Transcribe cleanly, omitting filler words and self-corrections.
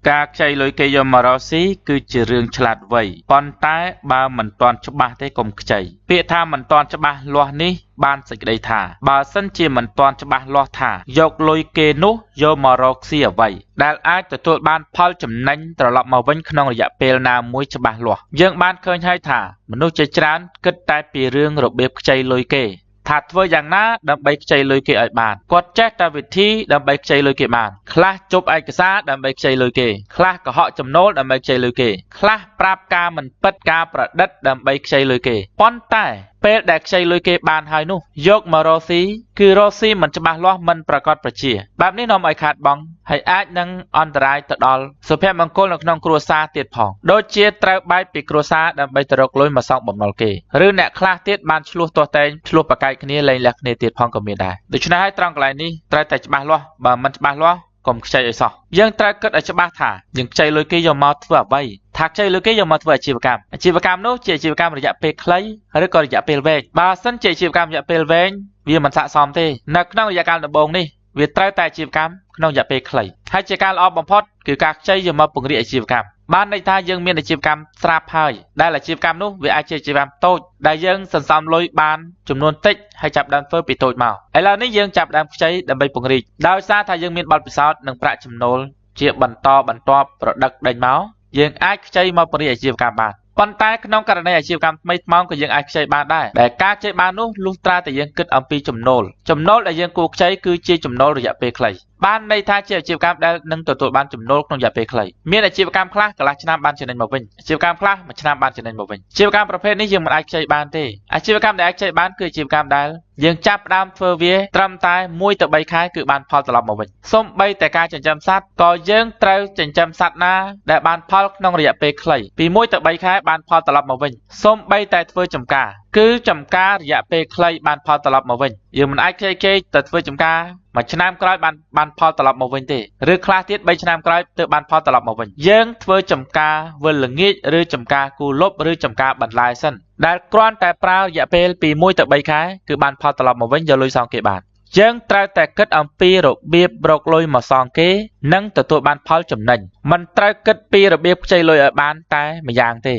ការខ្ចីលុយគេយកមករកស៊ីគឺជារឿងឆ្លាតវៃប៉ុន្តែបើមិនទាន់ច្បាស់ទេកុំខ្ចីពាក្យថាមិនទាន់ច្បាស់លាស់នេះបានសេចក្តីថាបើសិនជាមិនទាន់ច្បាស់លាស់ថាយកលុយគេនោះយកមករកស៊ីអ្វីដែលអាចទទួលបានផលចំណេញត្រឡប់មកវិញក្នុងរយៈពេលណាមួយច្បាស់លាស់យើងបានឃើញហើយថាមនុស្សជាច្រើនគិតតែពីរឿងរបៀបខ្ចីលុយគេថាធ្វើយ៉ាងណាដើម្បីខ្ចីលុយគេឲ្យបានគាត់ចេះតែវិធីដើម្បីខ្ចីលុយគេបានខ្លះជប់ឯកសារដើម្បីខ្ចីលុយគេខ្លះកុហកចំណូលដើម្បីខ្ចីលុយគេខ្លះប្រាប់ការមិនពិតការប្រឌិតដើម្បីខ្ចីលុយគេប៉ុន្តែពេលដែលខ្ចីលុយគេបានហើយនោះយកមករកស៊ីគឺរកស៊ីមិនច្បាស់លាស់មិនប្រកបប្រជាបែបនេះនាំឲ្យខាតបង់ហើយអាចនឹងអន្តរាយទៅដល់សុភមង្គលនៅក្នុងគ្រួសារទៀតផងដូចជាត្រូវបែកពីគ្រួសារដើម្បីទៅរកលុយមកសងបំណុលគេឬអ្នកខ្លះទៀតបានឆ្លោះទាស់តែងឆ្លោះប្រកែកគ្នាលែងលះគ្នាទៀតផងក៏មានដែរដូច្នេះហើយត្រង់កន្លែងនេះត្រូវតែច្បាស់លាស់បើមិនច្បាស់លាស់កុំខ្ចីឲ្យសោះយើងត្រូវគិតឲ្យច្បាស់ថាយើងខ្ចីលុយគេយកមកធ្វើអ្វីថាខ្ចីលុយគេយកមកធ្វើអាជីវកម្មនោះជាអាជីវកម្មរយៈពេលខ្លីឬក៏រយៈពេលវែងបើសិនជាអាជីវកម្មរយៈពេលវែងវាមិនស័ក្តិសមទេនៅក្នុងរយៈកាលដំបូងនេះវាត្រូវតែអាជីវកម្មក្នុងរយៈពេលខ្លីហើយជាការល្អបំផុតគឺការខ្ចីយកមកពង្រីកអាជីវកម្មបានន័យថាយើងមានអាជីវកម្មស្រាប់ហើយដែលអាជីវកម្មនោះវាអាចជាអាជីវកម្មតូចដែលយើងសន្សំលុយបានចំនួនតិចហើយចាប់ដើមធ្វើពីតូចមកឥឡូវនេះយើងចាប់ដើមខ្ចីដើម្បីពង្រីកដោយសារថាយើងមានបទពិសោធន៍និងប្រាក់ចំណូលជាបន្តបន្ទាប់ប្រដឹកដេញមកយើងអាចខ្ចីមកពង្រីកអាជីវកម្មបានប៉ុន្តែក្នុងករណីអាជីវកម្មថ្មីថ្មោងក៏យើងអាចខ្ចីបានដែរដែលការខ្ចីបាននោះលុះត្រាតែយើងគិតអំពីចំណូលដែលយើងគួរខ្ចីគឺជាចំណូលរយៈពេលខ្លីបានន័យថាជាអាជីវកម្មដែលនឹងទទួលបានចំណូលក្នុងរយៈពេលខ្លីមានអាជីវកម្មខ្លះកន្លះឆ្នាំបានចំណេញមកវិញអាជីវកម្មខ្លះមួយឆ្នាំបានចំណេញមកវិញអាជីវកម្មប្រភេទនេះយើងមិនអាចខ្ចីបានទេអាជីវកម្មដែលអាចខ្ចីបានគឺអាជីវកម្មដែលយើងចាប់ផ្ដើមធ្វើវាត្រឹមតែ1ទៅ3ខែគឺបានផលត្រឡប់មកវិញសូម្បីតែការចិញ្ចឹមសត្វក៏យើងត្រូវចិញ្ចឹមសត្វណាដែលបានផលក្នុងរយៈពេលខ្លីពី1ទៅ3ខែបានផលត្រឡប់មកវិញសូម្បីតែធ្វើចំការគឺចំការរយៈពេលខ្លីបានផលត្រឡប់មកវិញយើងមិនអាចខ្ចីគេទៅធ្វើចំការមួយឆ្នាំក្រោយបានផលត្រឡប់មកវិញទេឬខ្លះទៀត3ឆ្នាំក្រោយទើបបានផលត្រឡប់មកវិញយើងធ្វើចំការវិលល្ងាចឬចំការគូលប់ឬចំការបន្លែសិនដែលគ្រាន់តែប្រើរយៈពេលពី1ទៅ3ខែគឺបានផលត្រឡប់មកវិញយកលុយសងគេបានយើងត្រូវតែគិតអំពីរបៀបរកលុយមកសងគេនិងទទួលបានផលចំណេញមិនត្រូវគិតពីរបៀបខ្ចីលុយឲ្យបានតែម្យ៉ាងទេ